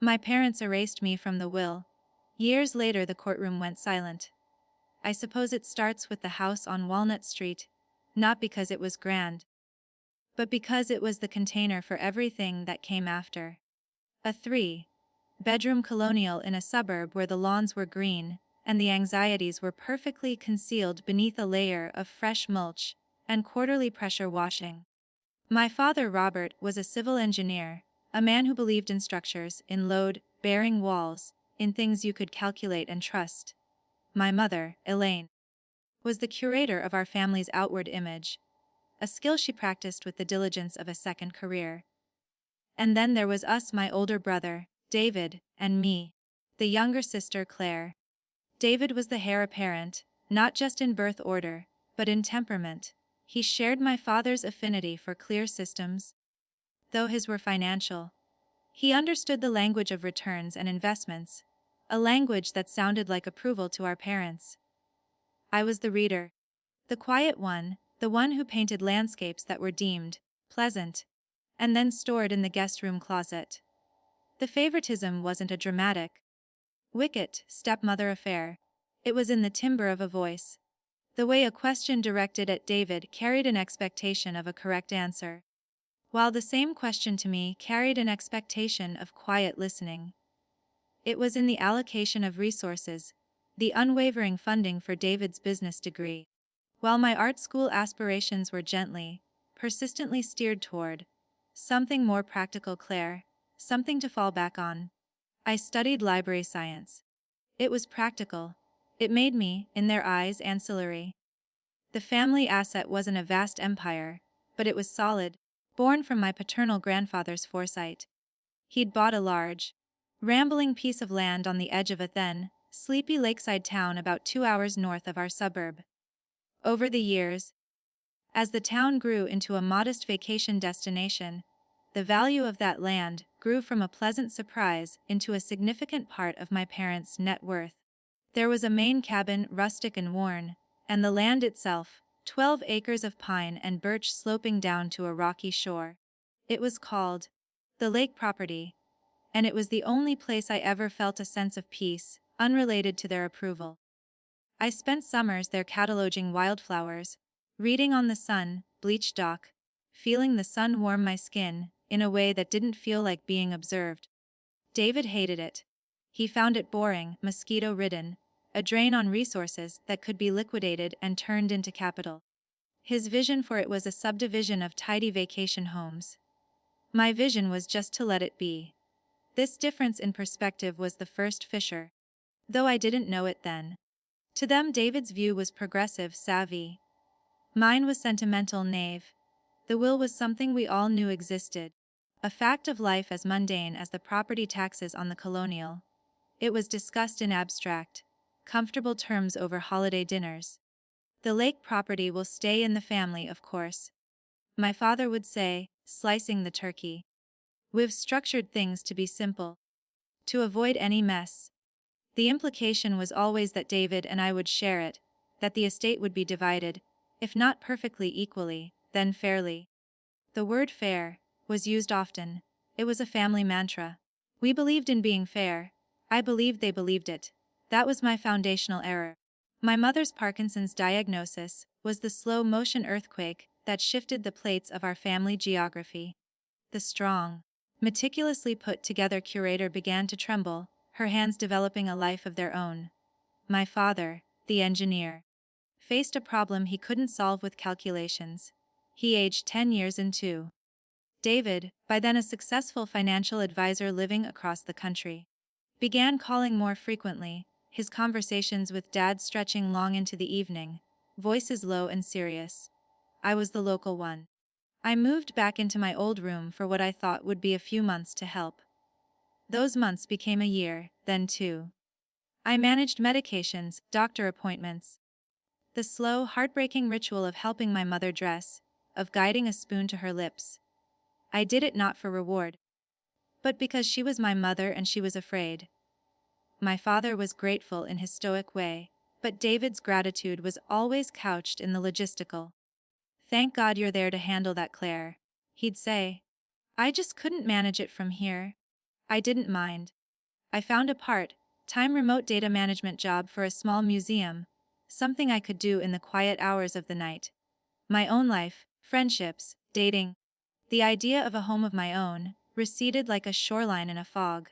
My parents erased me from the will. Years later the courtroom went silent. I suppose it starts with the house on Walnut Street, not because it was grand, but because it was the container for everything that came after. A three-bedroom colonial in a suburb where the lawns were green, and the anxieties were perfectly concealed beneath a layer of fresh mulch and quarterly pressure washing. My father, Robert, was a civil engineer, a man who believed in structures, in load-bearing walls, in things you could calculate and trust. My mother, Elaine, was the curator of our family's outward image, a skill she practiced with the diligence of a second career. And then there was us, my older brother, David, and me, the younger sister, Claire. David was the heir apparent, not just in birth order, but in temperament. He shared my father's affinity for clear systems, though his were financial. He understood the language of returns and investments, a language that sounded like approval to our parents. I was the reader, the quiet one, the one who painted landscapes that were deemed pleasant, and then stored in the guest room closet. The favoritism wasn't a dramatic, wicked stepmother affair. It was in the timbre of a voice. The way a question directed at David carried an expectation of a correct answer, while the same question to me carried an expectation of quiet listening. It was in the allocation of resources, the unwavering funding for David's business degree, while my art school aspirations were gently, persistently steered toward something more practical, Claire, something to fall back on. I studied library science. It was practical. It made me, in their eyes, ancillary. The family asset wasn't a vast empire, but it was solid, born from my paternal grandfather's foresight. He'd bought a large, rambling piece of land on the edge of a then, sleepy lakeside town about 2 hours north of our suburb. Over the years, as the town grew into a modest vacation destination, the value of that land grew from a pleasant surprise into a significant part of my parents' net worth. There was a main cabin, rustic and worn, and the land itself, 12 acres of pine and birch sloping down to a rocky shore. It was called the lake property, and it was the only place I ever felt a sense of peace, unrelated to their approval. I spent summers there cataloging wildflowers, reading on the sun-bleached dock, feeling the sun warm my skin in a way that didn't feel like being observed. David hated it. He found it boring, mosquito-ridden, a drain on resources that could be liquidated and turned into capital. His vision for it was a subdivision of tidy vacation homes. My vision was just to let it be. This difference in perspective was the first fissure, though I didn't know it then. To them, David's view was progressive, savvy. Mine was sentimental, naive. The will was something we all knew existed, a fact of life as mundane as the property taxes on the colonial. It was discussed in abstract, comfortable terms over holiday dinners. The lake property will stay in the family, of course, my father would say, slicing the turkey. We've structured things to be simple, to avoid any mess. The implication was always that David and I would share it, that the estate would be divided, if not perfectly equally, then fairly. The word fair was used often. It was a family mantra. We believed in being fair. I believed they believed it. That was my foundational error. My mother's Parkinson's diagnosis was the slow-motion earthquake that shifted the plates of our family geography. The strong, meticulously put-together curator began to tremble, her hands developing a life of their own. My father, the engineer, faced a problem he couldn't solve with calculations. He aged 10 years into. David, by then a successful financial advisor living across the country, began calling more frequently, his conversations with Dad stretching long into the evening, voices low and serious. I was the local one. I moved back into my old room for what I thought would be a few months to help. Those months became a year, then 2. I managed medications, doctor appointments. The slow, heartbreaking ritual of helping my mother dress, of guiding a spoon to her lips. I did it not for reward, but because she was my mother and she was afraid. My father was grateful in his stoic way, but David's gratitude was always couched in the logistical. "Thank God you're there to handle that, Claire," he'd say. "I just couldn't manage it from here. I didn't mind. I found a part-time remote data management job for a small museum, something I could do in the quiet hours of the night. My own life, friendships, dating, the idea of a home of my own, receded like a shoreline in a fog.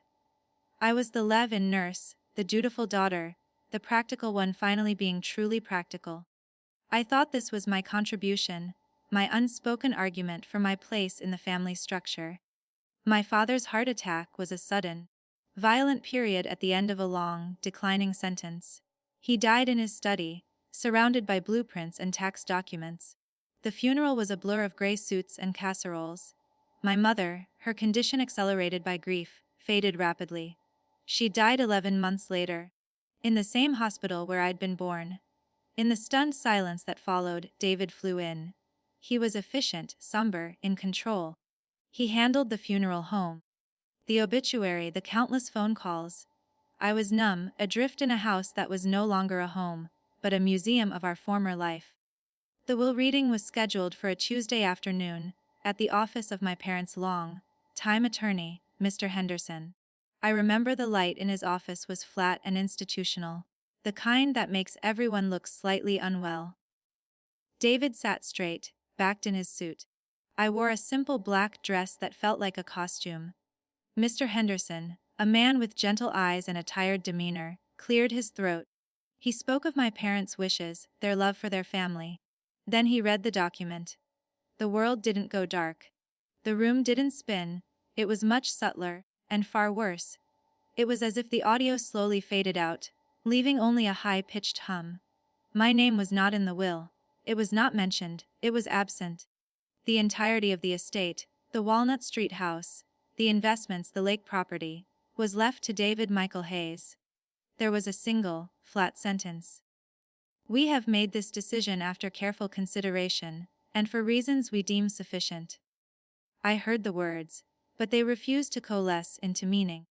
I was the live-in nurse, the dutiful daughter, the practical one finally being truly practical. I thought this was my contribution, my unspoken argument for my place in the family structure. My father's heart attack was a sudden, violent period at the end of a long, declining sentence. He died in his study, surrounded by blueprints and tax documents. The funeral was a blur of gray suits and casseroles. My mother, her condition accelerated by grief, faded rapidly. She died 11 months later, in the same hospital where I'd been born. In the stunned silence that followed, David flew in. He was efficient, somber, in control. He handled the funeral home, the obituary, the countless phone calls. I was numb, adrift in a house that was no longer a home, but a museum of our former life. The will reading was scheduled for a Tuesday afternoon, at the office of my parents' long-time attorney, Mr. Henderson. I remember the light in his office was flat and institutional, the kind that makes everyone look slightly unwell. David sat straight, backed in his suit. I wore a simple black dress that felt like a costume. Mr. Henderson, a man with gentle eyes and a tired demeanor, cleared his throat. He spoke of my parents' wishes, their love for their family. Then he read the document. The world didn't go dark. The room didn't spin. It was much subtler, and far worse. It was as if the audio slowly faded out, leaving only a high-pitched hum. My name was not in the will. It was not mentioned, it was absent. The entirety of the estate, the Walnut Street house, the investments, the lake property, was left to David Michael Hayes. There was a single, flat sentence. We have made this decision after careful consideration, and for reasons we deem sufficient. I heard the words, but they refused to coalesce into meaning.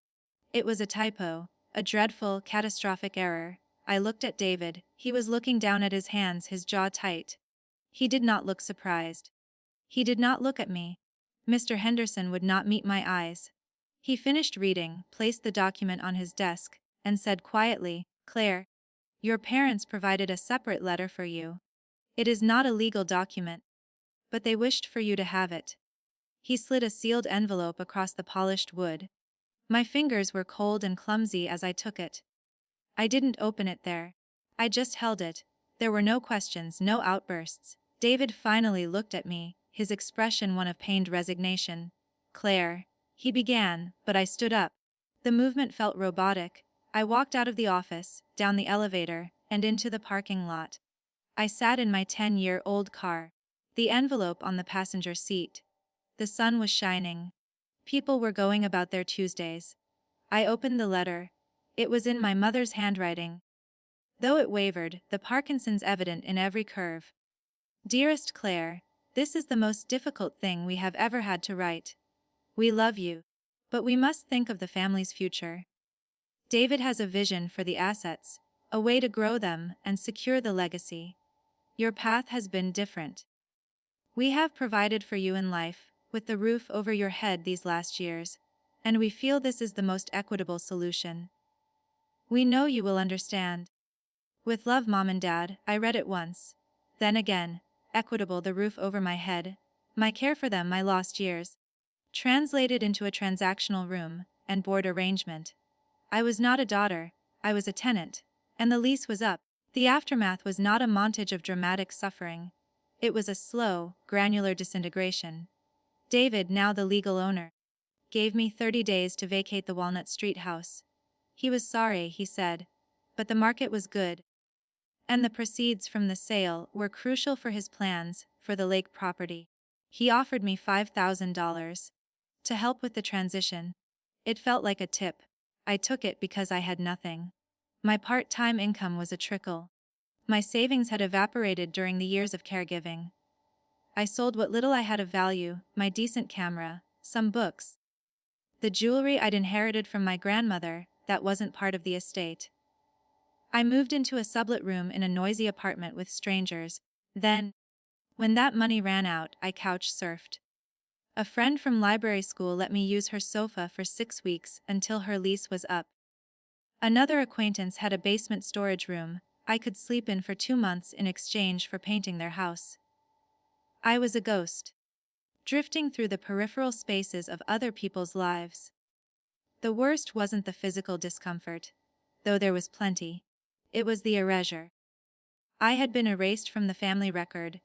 It was a typo, a dreadful, catastrophic error. I looked at David. He was looking down at his hands, his jaw tight. He did not look surprised. He did not look at me. Mr. Henderson would not meet my eyes. He finished reading, placed the document on his desk, and said quietly, "Claire, your parents provided a separate letter for you. It is not a legal document, but they wished for you to have it." He slid a sealed envelope across the polished wood. My fingers were cold and clumsy as I took it. I didn't open it there. I just held it. There were no questions, no outbursts. David finally looked at me, his expression one of pained resignation. "Claire," he began, but I stood up. The movement felt robotic. I walked out of the office, down the elevator, and into the parking lot. I sat in my 10-year-old car, the envelope on the passenger seat. The sun was shining. People were going about their Tuesdays. I opened the letter. It was in my mother's handwriting. Though it wavered, the Parkinson's evident in every curve. "Dearest Claire, this is the most difficult thing we have ever had to write. We love you, but we must think of the family's future. David has a vision for the assets, a way to grow them and secure the legacy. Your path has been different. We have provided for you in life, with the roof over your head these last years, and we feel this is the most equitable solution. We know you will understand. With love, Mom and Dad." I read it once. Then again. Equitable, the roof over my head. My care for them, my lost years. Translated into a transactional room and board arrangement. I was not a daughter, I was a tenant, and the lease was up. The aftermath was not a montage of dramatic suffering. It was a slow, granular disintegration. David, now the legal owner, gave me 30 days to vacate the Walnut Street house. He was sorry, he said, but the market was good, and the proceeds from the sale were crucial for his plans for the lake property. He offered me $5,000 to help with the transition. It felt like a tip. I took it because I had nothing. My part-time income was a trickle. My savings had evaporated during the years of caregiving. I sold what little I had of value, my decent camera, some books, the jewelry I'd inherited from my grandmother that wasn't part of the estate. I moved into a sublet room in a noisy apartment with strangers. Then, when that money ran out, I couch surfed. A friend from library school let me use her sofa for 6 weeks until her lease was up. Another acquaintance had a basement storage room I could sleep in for 2 months in exchange for painting their house. I was a ghost, drifting through the peripheral spaces of other people's lives. The worst wasn't the physical discomfort, though there was plenty. It was the erasure. I had been erased from the family record,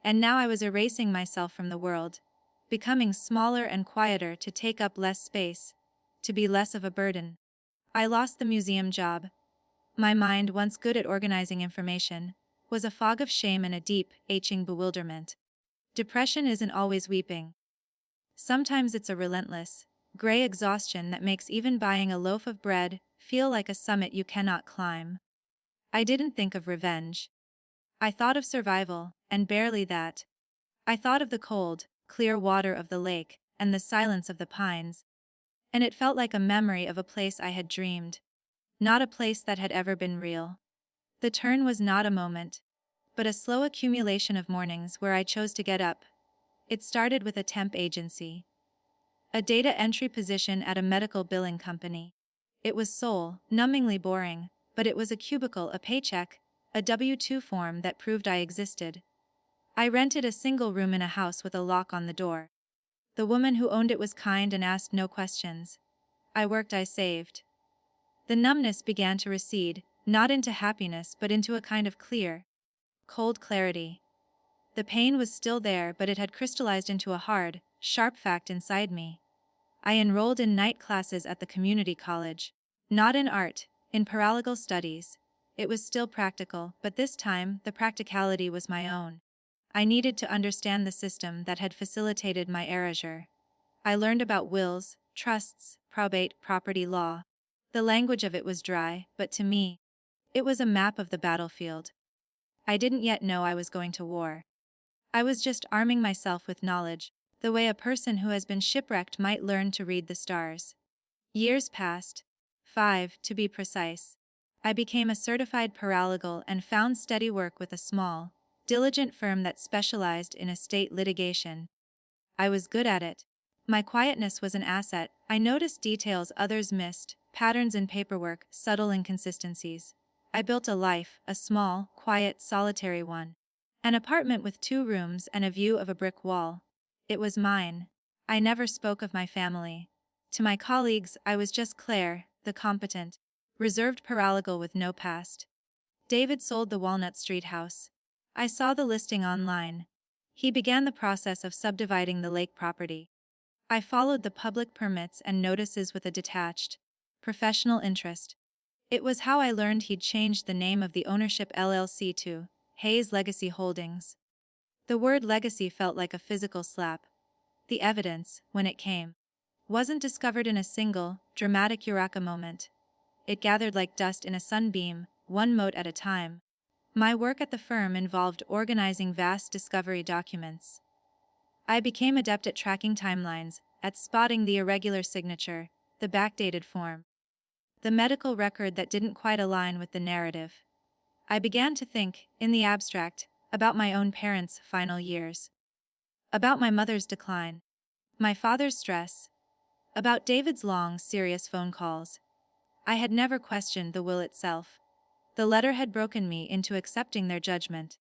and now I was erasing myself from the world, becoming smaller and quieter to take up less space, to be less of a burden. I lost the museum job. My mind, once good at organizing information, was a fog of shame and a deep, aching bewilderment. Depression isn't always weeping. Sometimes it's a relentless, gray exhaustion that makes even buying a loaf of bread feel like a summit you cannot climb. I didn't think of revenge. I thought of survival, and barely that. I thought of the cold, clear water of the lake, and the silence of the pines. And it felt like a memory of a place I had dreamed, not a place that had ever been real. The turn was not a moment, but a slow accumulation of mornings where I chose to get up. It started with a temp agency, a data entry position at a medical billing company. It was soul-numbingly boring, but it was a cubicle, a paycheck, a W-2 form that proved I existed. I rented a single room in a house with a lock on the door. The woman who owned it was kind and asked no questions. I worked, I saved. The numbness began to recede, not into happiness but into a kind of clear, cold clarity. The pain was still there, but it had crystallized into a hard, sharp fact inside me. I enrolled in night classes at the community college. Not in art, in paralegal studies. It was still practical, but this time the practicality was my own. I needed to understand the system that had facilitated my erasure. I learned about wills, trusts, probate, property law. The language of it was dry, but to me, it was a map of the battlefield. I didn't yet know I was going to war. I was just arming myself with knowledge, the way a person who has been shipwrecked might learn to read the stars. Years passed, 5 to be precise. I became a certified paralegal and found steady work with a small, diligent firm that specialized in estate litigation. I was good at it. My quietness was an asset. I noticed details others missed, patterns in paperwork, subtle inconsistencies. I built a life, a small, quiet, solitary one. An apartment with 2 rooms and a view of a brick wall. It was mine. I never spoke of my family. To my colleagues, I was just Claire, the competent, reserved paralegal with no past. David sold the Walnut Street house. I saw the listing online. He began the process of subdividing the lake property. I followed the public permits and notices with a detached, professional interest. It was how I learned he'd changed the name of the ownership LLC to Hayes Legacy Holdings. The word legacy felt like a physical slap. The evidence, when it came, wasn't discovered in a single, dramatic eureka moment. It gathered like dust in a sunbeam, one mote at a time. My work at the firm involved organizing vast discovery documents. I became adept at tracking timelines, at spotting the irregular signature, the backdated form, the medical record that didn't quite align with the narrative. I began to think, in the abstract, about my own parents' final years. About my mother's decline. My father's stress. About David's long, serious phone calls. I had never questioned the will itself. The letter had broken me into accepting their judgment.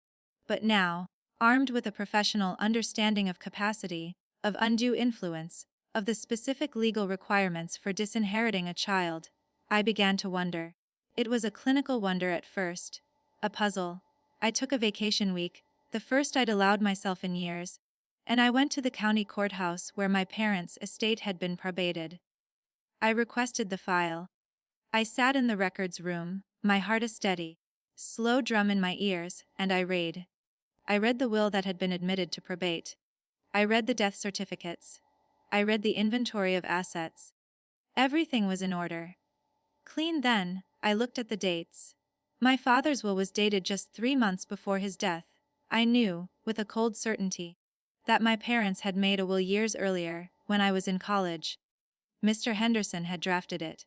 But now, armed with a professional understanding of capacity, of undue influence, of the specific legal requirements for disinheriting a child, I began to wonder. It was a clinical wonder at first. A puzzle. I took a vacation week, the first I'd allowed myself in years, and I went to the county courthouse where my parents' estate had been probated. I requested the file. I sat in the records room, my heart a steady, slow drum in my ears, and I read. I read the will that had been admitted to probate. I read the death certificates. I read the inventory of assets. Everything was in order. Clean. Then, I looked at the dates. My father's will was dated just 3 months before his death. I knew, with a cold certainty, that my parents had made a will years earlier, when I was in college. Mr. Henderson had drafted it.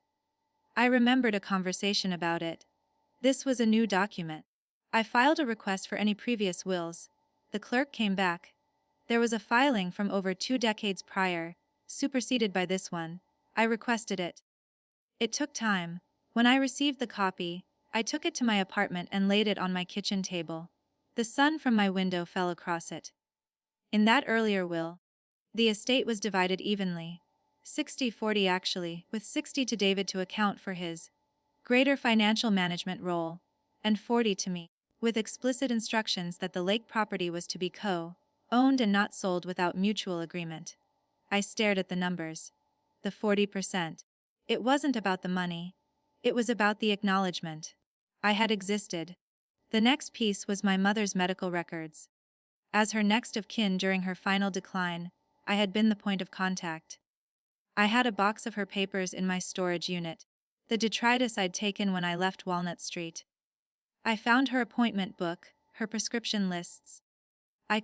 I remembered a conversation about it. This was a new document. I filed a request for any previous wills. The clerk came back. There was a filing from over 2 decades prior, superseded by this one. I requested it. It took time. When I received the copy, I took it to my apartment and laid it on my kitchen table. The sun from my window fell across it. In that earlier will, the estate was divided evenly. 60-40 actually, with 60 to David to account for his greater financial management role, and 40 to me, with explicit instructions that the lake property was to be co-owned and not sold without mutual agreement. I stared at the numbers. The 40%. It wasn't about the money. It was about the acknowledgement. I had existed. The next piece was my mother's medical records. As her next of kin during her final decline, I had been the point of contact. I had a box of her papers in my storage unit, the detritus I'd taken when I left Walnut Street. I found her appointment book, her prescription lists. I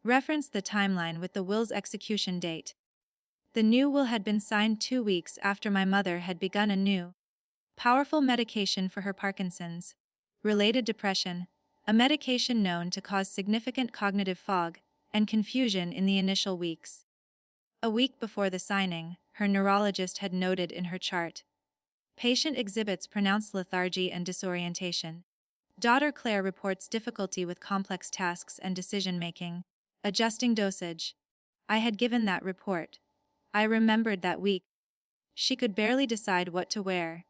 referenced the timeline with the will's execution date. The new will had been signed 2 weeks after my mother had begun a new, powerful medication for her Parkinson's related depression, a medication known to cause significant cognitive fog and confusion in the initial weeks. A week before the signing, her neurologist had noted in her chart. Patient exhibits pronounced lethargy and disorientation. Daughter Claire reports difficulty with complex tasks and decision-making, adjusting dosage. I had given that report. I remembered that week. She could barely decide what to wear.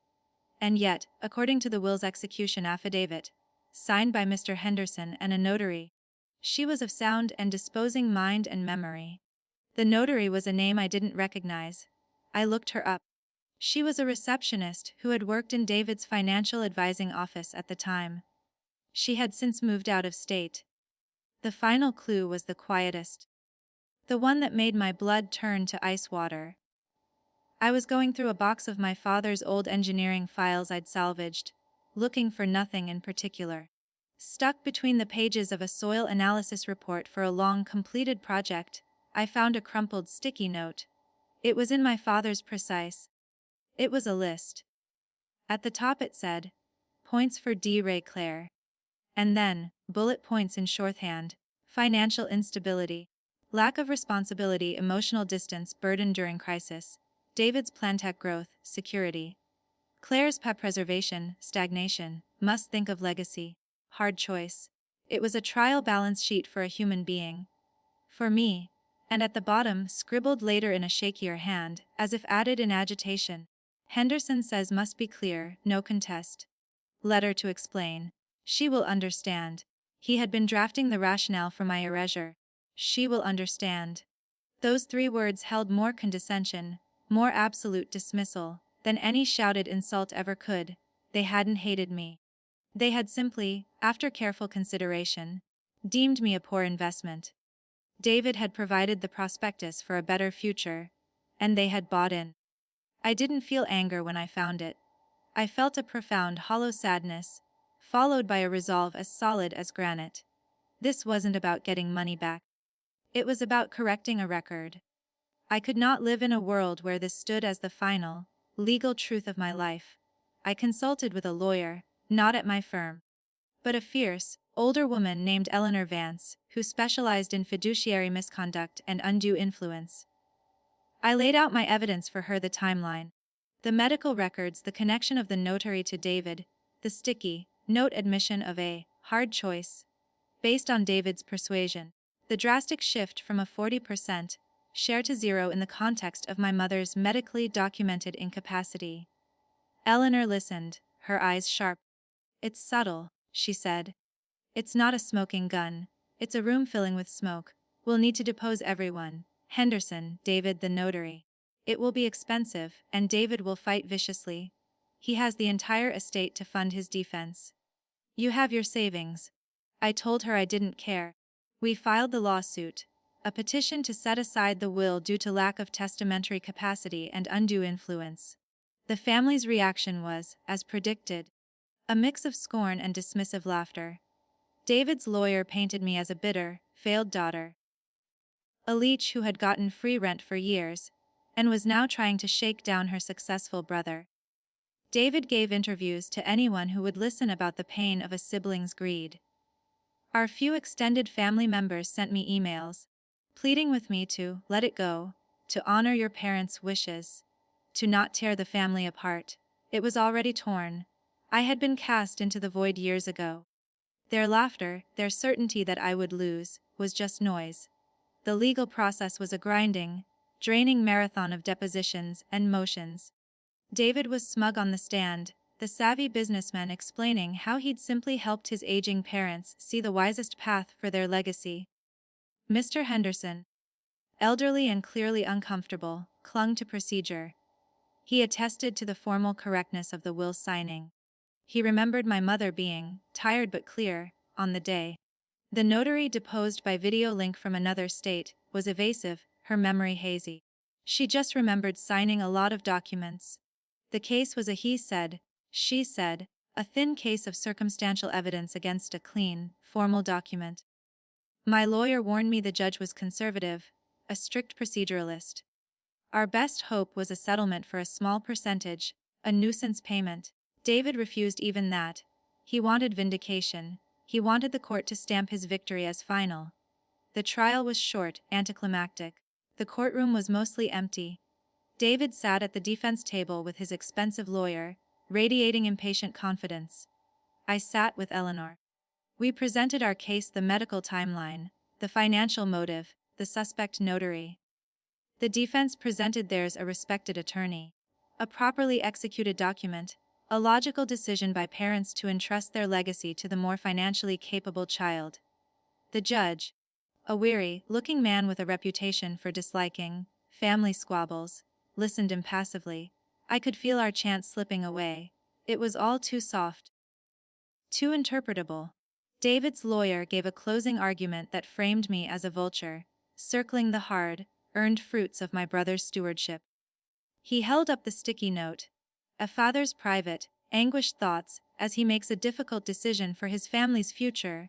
And yet, according to the will's execution affidavit, signed by Mr. Henderson and a notary, she was of sound and disposing mind and memory. The notary was a name I didn't recognize. I looked her up. She was a receptionist who had worked in David's financial advising office at the time. She had since moved out of state. The final clue was the quietest. The one that made my blood turn to ice water. I was going through a box of my father's old engineering files I'd salvaged, looking for nothing in particular. Stuck between the pages of a soil analysis report for a long completed project, I found a crumpled sticky note. It was in my father's precise. It was a list. At the top it said, "Points for D. Ray Clare." And then, bullet points in shorthand: financial instability, lack of responsibility, emotional distance, burden during crisis, David's plantech growth, security, Claire's pep preservation, stagnation, must think of legacy, hard choice. It was a trial balance sheet for a human being. For me. And at the bottom, scribbled later in a shakier hand, as if added in agitation, Henderson says must be clear, no contest. Letter to explain. She will understand. He had been drafting the rationale for my erasure. She will understand. Those 3 words held more condescension, more absolute dismissal, than any shouted insult ever could. They hadn't hated me. They had simply, after careful consideration, deemed me a poor investment. David had provided the prospectus for a better future, and they had bought in. I didn't feel anger when I found it. I felt a profound hollow sadness, followed by a resolve as solid as granite. This wasn't about getting money back. It was about correcting a record. I could not live in a world where this stood as the final, legal truth of my life. I consulted with a lawyer, not at my firm, but a fierce, older woman named Eleanor Vance, who specialized in fiduciary misconduct and undue influence. I laid out my evidence for her: the timeline, the medical records, the connection of the notary to David, the sticky note admission of a hard choice, based on David's persuasion, the drastic shift from a 40% share to 0 in the context of my mother's medically documented incapacity. Eleanor listened, her eyes sharp. "It's subtle," she said. "It's not a smoking gun. It's a room filling with smoke. We'll need to depose everyone. Henderson, David the notary. It will be expensive, and David will fight viciously. He has the entire estate to fund his defense. You have your savings." I told her I didn't care. We filed the lawsuit, a petition to set aside the will due to lack of testamentary capacity and undue influence. The family's reaction was, as predicted, a mix of scorn and dismissive laughter. David's lawyer painted me as a bitter, failed daughter, a leech who had gotten free rent for years, and was now trying to shake down her successful brother. David gave interviews to anyone who would listen about the pain of a sibling's greed. Our few extended family members sent me emails, pleading with me to let it go, to honor your parents' wishes, to not tear the family apart. It was already torn. I had been cast into the void years ago. Their laughter, their certainty that I would lose, was just noise. The legal process was a grinding, draining marathon of depositions and motions. David was smug on the stand, the savvy businessman explaining how he'd simply helped his aging parents see the wisest path for their legacy. Mr. Henderson, elderly and clearly uncomfortable, clung to procedure. He attested to the formal correctness of the will signing. He remembered my mother being, tired but clear, on the day. The notary, deposed by video link from another state, was evasive, her memory hazy. She just remembered signing a lot of documents. The case was a he said, she said, a thin case of circumstantial evidence against a clean, formal document. My lawyer warned me the judge was conservative, a strict proceduralist. Our best hope was a settlement for a small percentage, a nuisance payment. David refused even that. He wanted vindication. He wanted the court to stamp his victory as final. The trial was short, anticlimactic. The courtroom was mostly empty. David sat at the defense table with his expensive lawyer, radiating impatient confidence. I sat with Eleanor. We presented our case, the medical timeline, the financial motive, the suspect notary. The defense presented theirs, a respected attorney. A properly executed document, a logical decision by parents to entrust their legacy to the more financially capable child. The judge, a weary-looking man with a reputation for disliking family squabbles, listened impassively. I could feel our chance slipping away. It was all too soft, too interpretable. David's lawyer gave a closing argument that framed me as a vulture, circling the hard, earned fruits of my brother's stewardship. He held up the sticky note. A father's private, anguished thoughts as he makes a difficult decision for his family's future.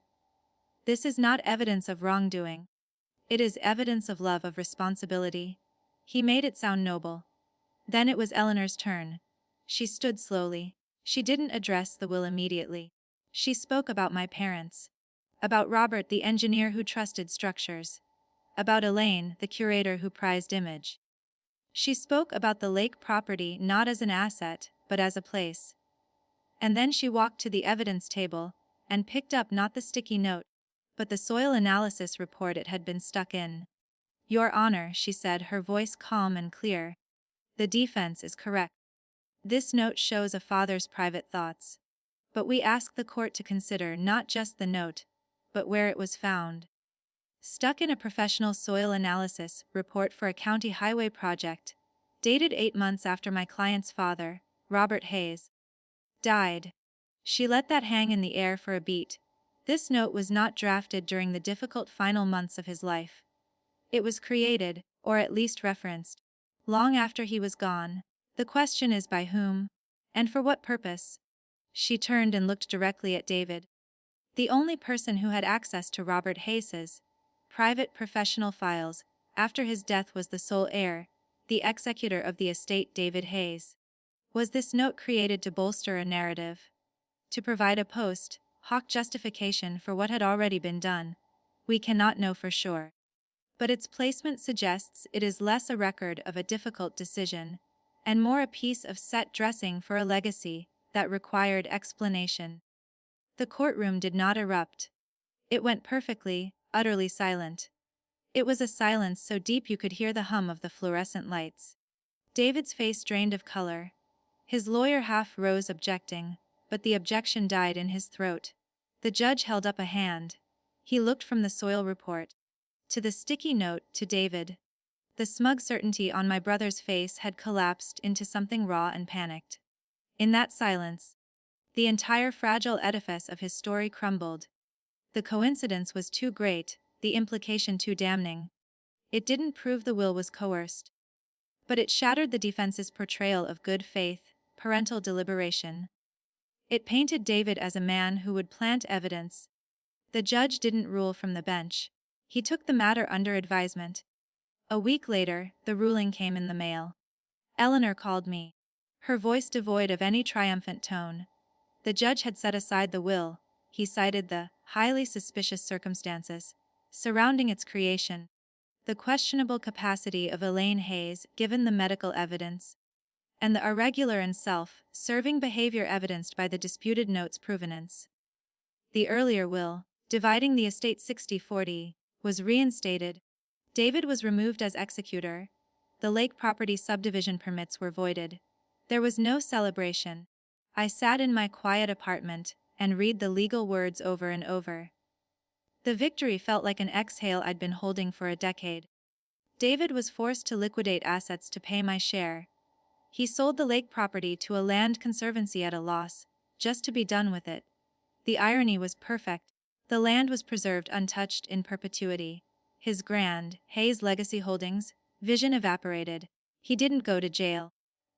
This is not evidence of wrongdoing. It is evidence of love, of responsibility. He made it sound noble. Then it was Eleanor's turn. She stood slowly. She didn't address the will immediately. She spoke about my parents. About Robert, the engineer who trusted structures. About Elaine, the curator who prized image. She spoke about the lake property not as an asset, but as a place. And then she walked to the evidence table and picked up not the sticky note, but the soil analysis report it had been stuck in. Your Honor, she said, her voice calm and clear. The defense is correct. This note shows a father's private thoughts. But we ask the court to consider not just the note, but where it was found. Stuck in a professional soil analysis report for a county highway project, dated 8 months after my client's father, Robert Hayes, died. She let that hang in the air for a beat. This note was not drafted during the difficult final months of his life. It was created, or at least referenced, long after he was gone. The question is by whom? And for what purpose? She turned and looked directly at David. The only person who had access to Robert Hayes's private professional files after his death was the sole heir, the executor of the estate, David Hayes. Was this note created to bolster a narrative? To provide a post hoc justification for what had already been done? We cannot know for sure. But its placement suggests it is less a record of a difficult decision, and more a piece of set dressing for a legacy that required explanation. The courtroom did not erupt. It went perfectly, utterly silent. It was a silence so deep you could hear the hum of the fluorescent lights. David's face drained of color. His lawyer half rose, objecting, but the objection died in his throat. The judge held up a hand. He looked from the soil report to the sticky note to David. The smug certainty on my brother's face had collapsed into something raw and panicked. In that silence, the entire fragile edifice of his story crumbled. The coincidence was too great, the implication too damning. It didn't prove the will was coerced, but it shattered the defense's portrayal of good faith, parental deliberation. It painted David as a man who would plant evidence. The judge didn't rule from the bench. He took the matter under advisement. A week later, the ruling came in the mail. Eleanor called me, her voice devoid of any triumphant tone. The judge had set aside the will. He cited the highly suspicious circumstances surrounding its creation, the questionable capacity of Elaine Hayes given the medical evidence, and the irregular and self-serving behavior evidenced by the disputed note's provenance. The earlier will, dividing the estate 60-40, was reinstated. David was removed as executor. The lake property subdivision permits were voided. There was no celebration. I sat in my quiet apartment and read the legal words over and over. The victory felt like an exhale I'd been holding for a decade. David was forced to liquidate assets to pay my share. He sold the lake property to a land conservancy at a loss, just to be done with it. The irony was perfect. The land was preserved untouched in perpetuity. His grand, Hayes legacy holdings, vision evaporated. He didn't go to jail.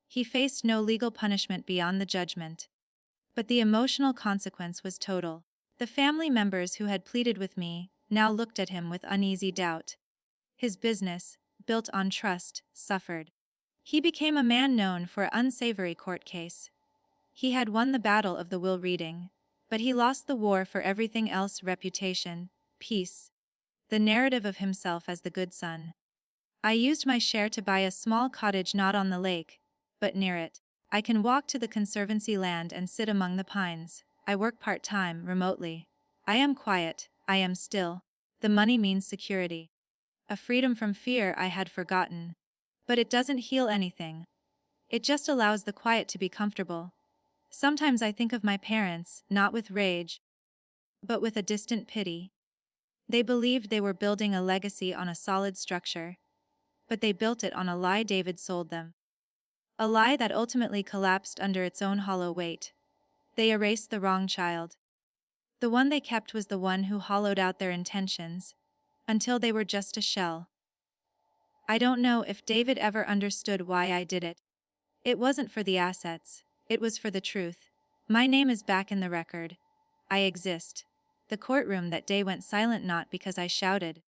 He faced no legal punishment beyond the judgment. But the emotional consequence was total. The family members who had pleaded with me now looked at him with uneasy doubt. His business, built on trust, suffered. He became a man known for an unsavory court case. He had won the battle of the will reading, but he lost the war for everything else: reputation, peace, the narrative of himself as the good son. I used my share to buy a small cottage not on the lake, but near it. I can walk to the conservancy land and sit among the pines. I work part-time, remotely. I am quiet, I am still. The money means security. A freedom from fear I had forgotten. But it doesn't heal anything. It just allows the quiet to be comfortable. Sometimes I think of my parents, not with rage, but with a distant pity. They believed they were building a legacy on a solid structure, but they built it on a lie David sold them. A lie that ultimately collapsed under its own hollow weight. They erased the wrong child. The one they kept was the one who hollowed out their intentions, until they were just a shell. I don't know if David ever understood why I did it. It wasn't for the assets, it was for the truth. My name is back in the record. I exist. The courtroom that day went silent, not because I shouted,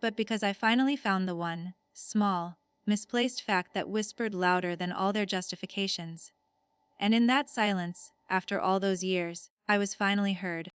but because I finally found the one, small, misplaced fact that whispered louder than all their justifications. And in that silence, after all those years, I was finally heard.